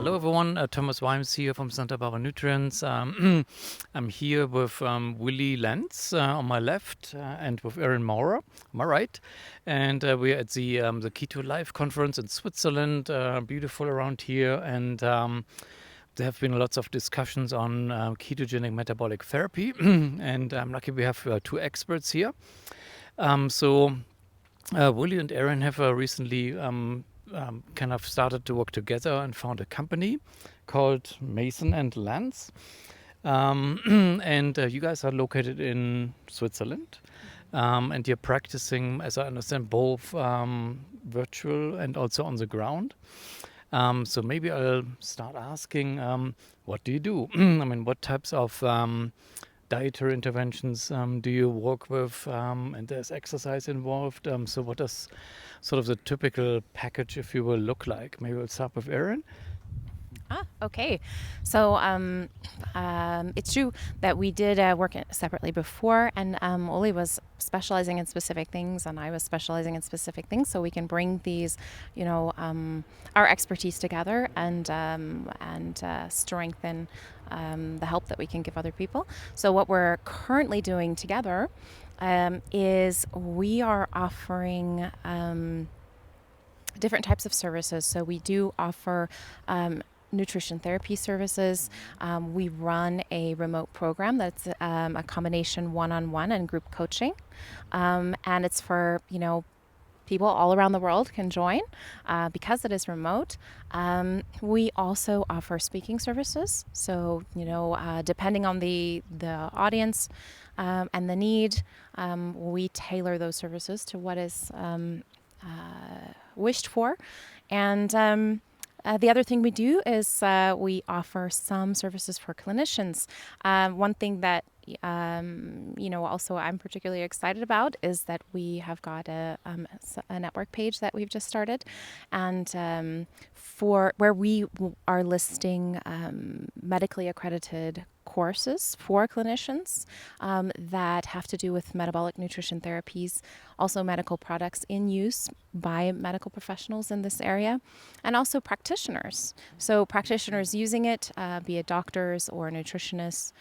Hello everyone, Thomas Weimbs here from Santa Barbara Nutrients. I'm here with Ueli Lanz on my left and with Erin Maurer on my right. And we're at the Keto Life conference in Switzerland, beautiful around here. And there have been lots of discussions on ketogenic metabolic therapy. And I'm lucky we have two experts here. Ueli and Erin have recently kind of started to work together and found a company called Mason and Lanz. And you guys are located in Switzerland. And you're practicing, as I understand, both virtual and also on the ground. So maybe I'll start asking, what do you do? I mean, what types of dietary interventions do you work with, and there's exercise involved. So what does sort of the typical package, if you will, look like? Maybe we'll start with Erin. Okay. So it's true that we did work separately before, and Ueli was specializing in specific things, and I was specializing in specific things. So we can bring these, our expertise together and strengthen the help that we can give other people. So what we're currently doing together is we are offering different types of services. So we do offer nutrition therapy services. We run a remote program that's a combination one-on-one and group coaching. And it's for, people all around the world can join because it is remote. We also offer speaking services. So, depending on the audience and the need, we tailor those services to what is wished for. And the other thing we do is we offer some services for clinicians. One thing that also I'm particularly excited about is that we have got a network page that we've just started, and for where we are listing medically accredited courses for clinicians that have to do with metabolic nutrition therapies, also medical products in use by medical professionals in this area, and also practitioners. So practitioners using it, be it doctors or nutritionists,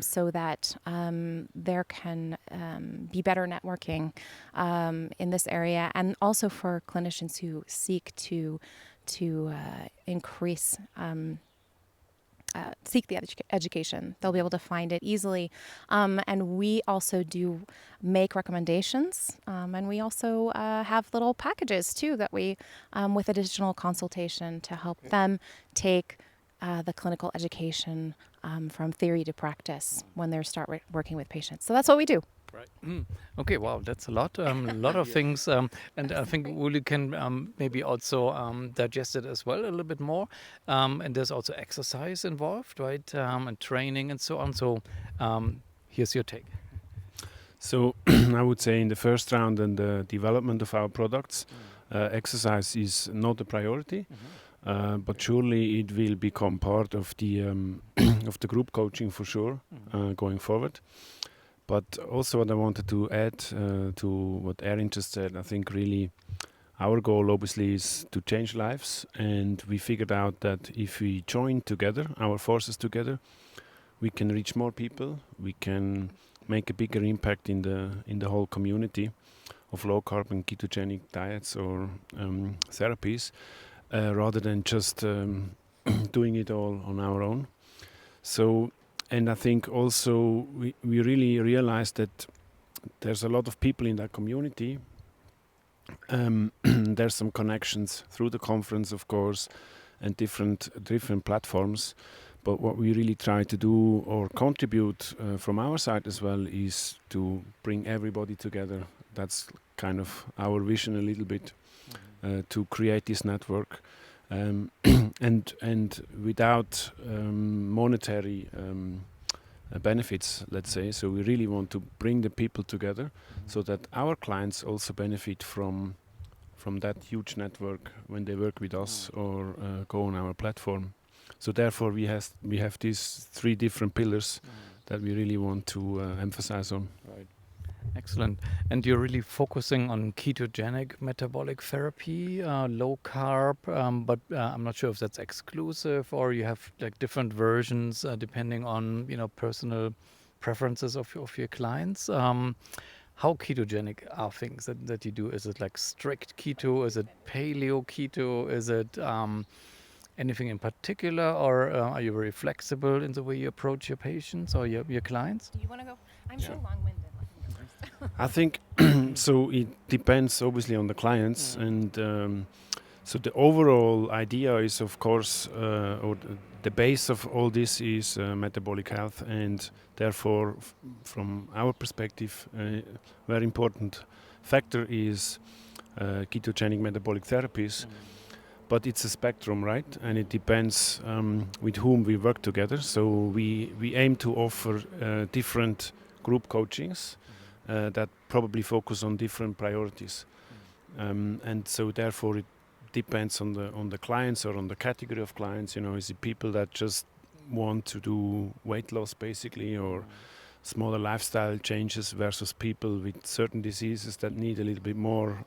so that there can be better networking in this area, and also for clinicians who seek to increase seek the education. They'll be able to find it easily. And we also do make recommendations. And we also have little packages too that we, with additional consultation to help them take the clinical education from theory to practice when they start working with patients. So that's what we do. Right. Okay, wow, that's a lot of things. And I think Ueli can maybe also digest it as well a little bit more. And there's also exercise involved, right? And training and so on. So here's your take. So I would say in the first round in the development of our products, exercise is not a priority. But surely it will become part of the of the group coaching for sure going forward. But also what I wanted to add to what Erin just said, I think really our goal obviously is to change lives, and we figured out that if we join together, our forces together, we can reach more people, we can make a bigger impact in the whole community of low carb and ketogenic diets or therapies, rather than just doing it all on our own. So, and I think also we really realized that there's a lot of people in that community. There's some connections through the conference, of course, and different platforms. But what we really try to do or contribute from our side as well is to bring everybody together. That's kind of our vision a little bit, to create this network. And without monetary benefits, let's say. So we really want to bring the people together so that our clients also benefit from that huge network when they work with us or go on our platform. So therefore we have these three different pillars that we really want to emphasize on. Right. Excellent. And you're really focusing on ketogenic metabolic therapy, low carb, but I'm not sure if that's exclusive or you have like different versions depending on personal preferences of your clients. How ketogenic are things that you do? Is it like strict keto? Is it paleo keto? Is it anything in particular, or are you very flexible in the way you approach your patients or your clients? Do you want to go? I'm Yeah. so long-winded. Let me go first. I think so. It depends obviously on the clients, and so the overall idea is, of course, or the base of all this is metabolic health, and therefore, from our perspective, very important factor is ketogenic metabolic therapies. But it's a spectrum, right? And it depends with whom we work together. So we aim to offer different group coachings that probably focus on different priorities. And so therefore it depends on the clients or on the category of clients. Is it people that just want to do weight loss basically, or smaller lifestyle changes, versus people with certain diseases that need a little bit more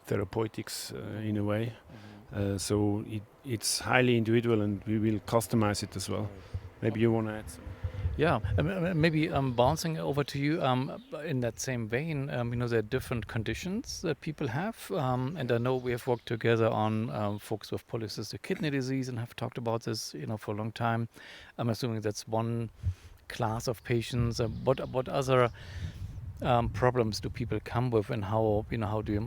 therapeutics in a way. So it's highly individual, and we will customize it as well. Maybe you want to add something? Yeah, maybe bouncing over to you in that same vein, there are different conditions that people have. And I know we have worked together on folks with polycystic kidney disease and have talked about this, for a long time. I'm assuming that's one class of patients. What other problems do people come with, and how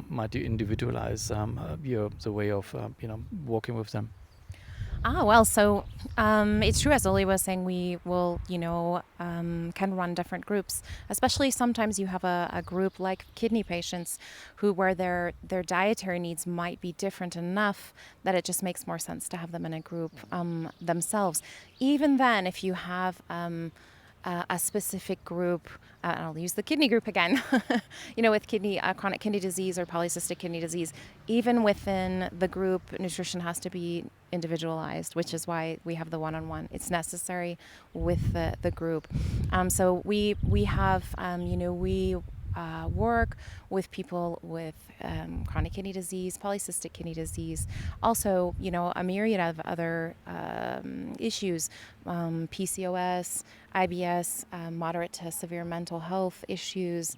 might you individualize the way of working with them? Well, so it's true, as Ueli was saying, we will, can run different groups. Especially sometimes you have a group like kidney patients where their dietary needs might be different enough that it just makes more sense to have them in a group themselves. Even then, if you have a specific group, I'll use the kidney group again, with chronic kidney disease or polycystic kidney disease, even within the group, nutrition has to be individualized, which is why we have the one-on-one. It's necessary with the group. So we have, we work with people with chronic kidney disease, polycystic kidney disease, also, a myriad of other issues, PCOS, IBS, moderate to severe mental health issues,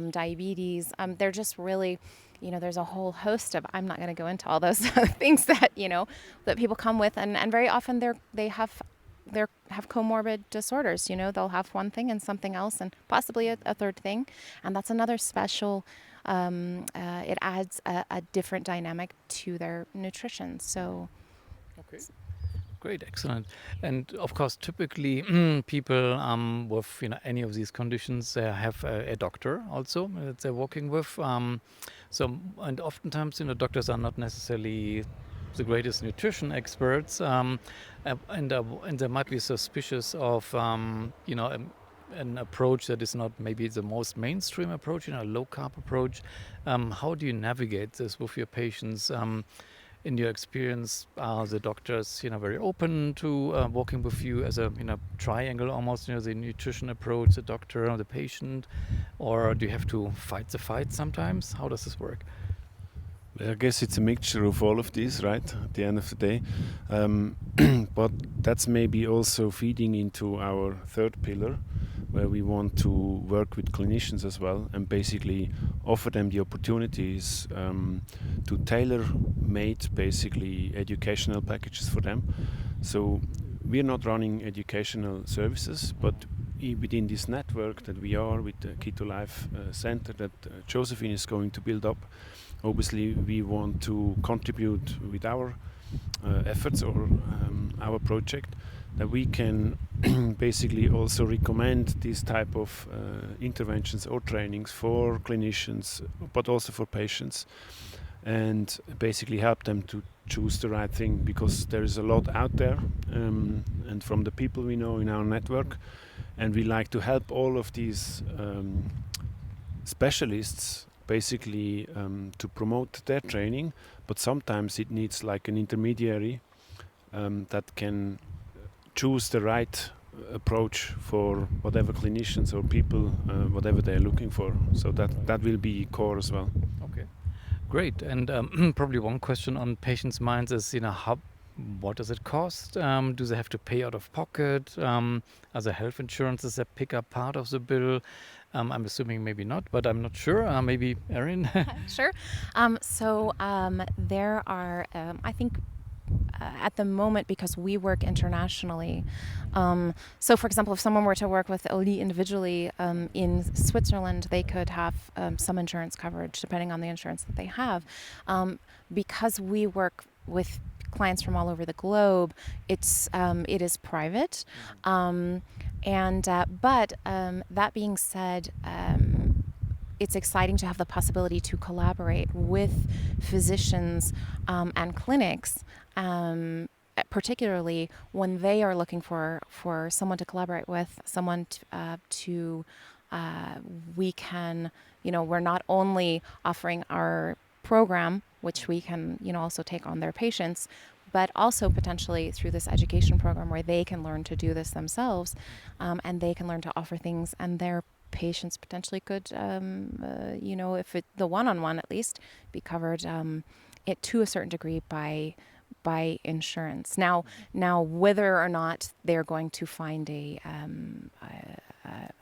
diabetes. They're just really, there's a whole host of, I'm not going to go into all those things that, that people come with. And very often they have comorbid disorders. They'll have one thing and something else and possibly a third thing. And that's another special, it adds a different dynamic to their nutrition. So. Okay. Great, excellent. And of course, typically people with any of these conditions have a doctor also that they're working with. And oftentimes, doctors are not necessarily the greatest nutrition experts, and they might be suspicious of an approach that is not maybe the most mainstream approach, a low carb approach. How do you navigate this with your patients? In your experience, are the doctors, very open to working with you as a, triangle almost, the nutrition approach, the doctor, the patient, or do you have to fight the fight sometimes? How does this work? I guess it's a mixture of all of these, right, at the end of the day. But that's maybe also feeding into our third pillar, where we want to work with clinicians as well and basically offer them the opportunities to tailor-made, basically, educational packages for them. So we're not running educational services, but within this network that we are with the Keto Life Center that Josephine is going to build up, obviously we want to contribute with our efforts or our project, that we can basically also recommend this type of interventions or trainings for clinicians, but also for patients, and basically help them to choose the right thing, because there is a lot out there, and from the people we know in our network, and we like to help all of these specialists basically to promote their training, but sometimes it needs like an intermediary that can choose the right approach for whatever clinicians or people, whatever they're looking for. So that will be core as well. Okay, great. And probably one question on patients' minds is, what does it cost? Do they have to pay out of pocket? Are there health insurances that pick up part of the bill? I'm assuming maybe not, but I'm not sure. Maybe Erin? Sure. There are, I think, at the moment, because we work internationally. So, for example, if someone were to work with Ueli individually in Switzerland, they could have some insurance coverage depending on the insurance that they have. Because we work with clients from all over the globe, it is private. But that being said, it's exciting to have the possibility to collaborate with physicians and clinics, particularly when they are looking for someone to collaborate with, someone we can, we're not only offering our program, which we can, also take on their patients, but also potentially through this education program where they can learn to do this themselves, and they can learn to offer things, and their patients potentially could, if the one-on-one at least, be covered it to a certain degree by insurance. Now, whether or not they're going to find a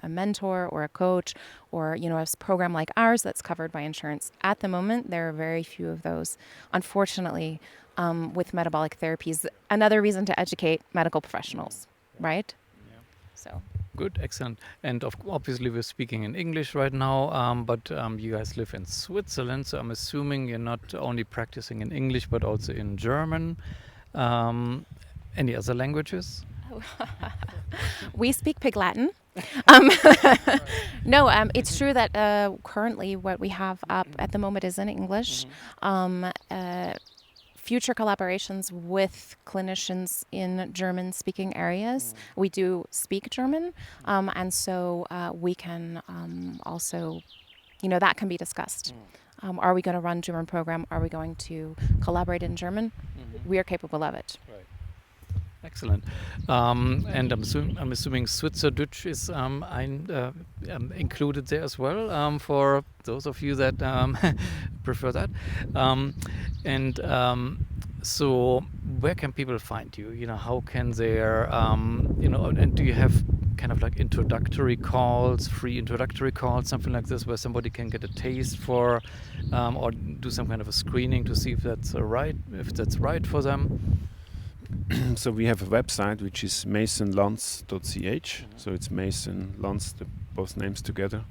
mentor or a coach or a program like ours that's covered by insurance, at the moment there are very few of those, unfortunately, with metabolic therapies. Another reason to educate medical professionals, right? Yeah. So. Good, excellent. And obviously we're speaking in English right now, but you guys live in Switzerland, so I'm assuming you're not only practicing in English, but also in German. Any other languages? We speak Pig Latin. No, it's true that currently what we have up at the moment is in English. Future collaborations with clinicians in German-speaking areas. We do speak German, and so we can also, that can be discussed. Are we going to run German program? Are we going to collaborate in German? We are capable of it. Right. Excellent. And I'm assuming Schweizerdeutsch is included there as well, for those of you that prefer that. So where can people find you? How can they, and do you have kind of like introductory calls, free introductory calls, something like this, where somebody can get a taste for, or do some kind of a screening to see if that's right for them? So we have a website which is masonlanz.ch. So it's Mason Lanz, both names together.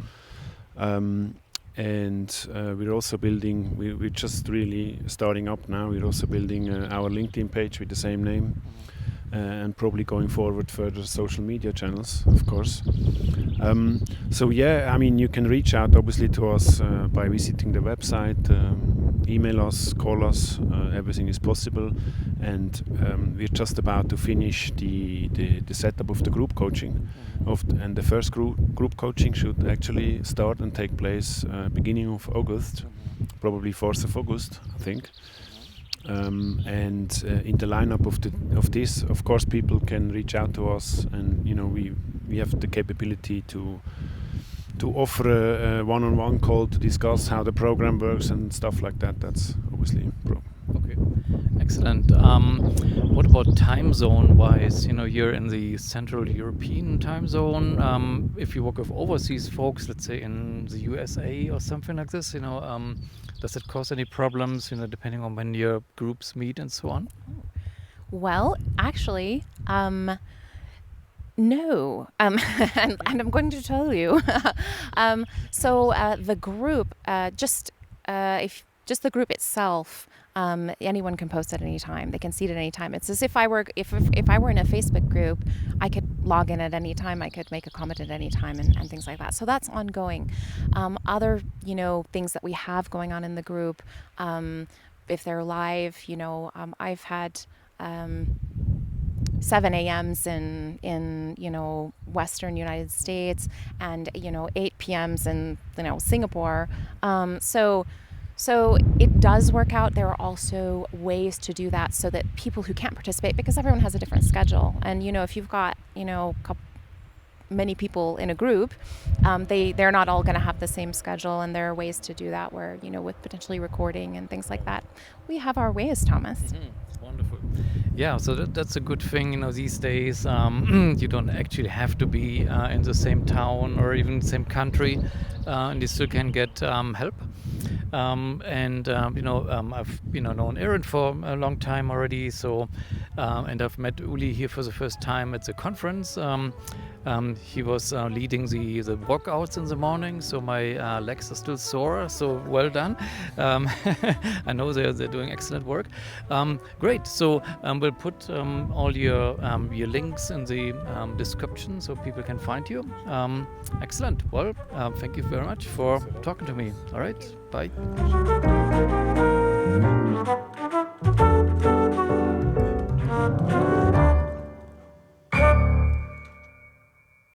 And we're also building. We're just really starting up now. We're also building our LinkedIn page with the same name, and probably going forward further social media channels, of course. So yeah, you can reach out obviously to us by visiting the website, email us, call us. Everything is possible, and we're just about to finish the setup of the group coaching, and the first group coaching should actually start and take place beginning of August, probably 4th of August, I think. And in the lineup of this, of course, people can reach out to us, and we have the capability to offer a one-on-one call to discuss how the program works and stuff like that. That's obviously okay, excellent. What about time zone wise? You're in the Central European time zone. If you work with overseas folks, let's say in the USA or something like this, does it cause any problems, depending on when your groups meet and so on? Well, actually, no, and I'm going to tell you. So the group, just the group itself, anyone can post at any time. They can see it at any time. It's as if I were if I were in a Facebook group, I could log in at any time. I could make a comment at any time and things like that. So that's ongoing. Other things that we have going on in the group, if they're live, I've had 7 a.m.s in Western United States, and 8 p.m.s in Singapore. So it does work out. There are also ways to do that so that people who can't participate, because everyone has a different schedule, and if you've got many people in a group, they're not all going to have the same schedule, and there are ways to do that where with potentially recording and things like that. We have our ways, Thomas. Mm-hmm. Wonderful. Yeah, so that's a good thing. These days you don't actually have to be in the same town or even same country, and you still can get help. I've known Erin for a long time already. So, and I've met Ueli here for the first time at the conference. He was leading the workouts in the morning, so my legs are still sore. So well done. I know they're doing excellent work. Great. So we'll put all your links in the description so people can find you. Excellent. Well, thank you very much for talking to me. All right. Bye.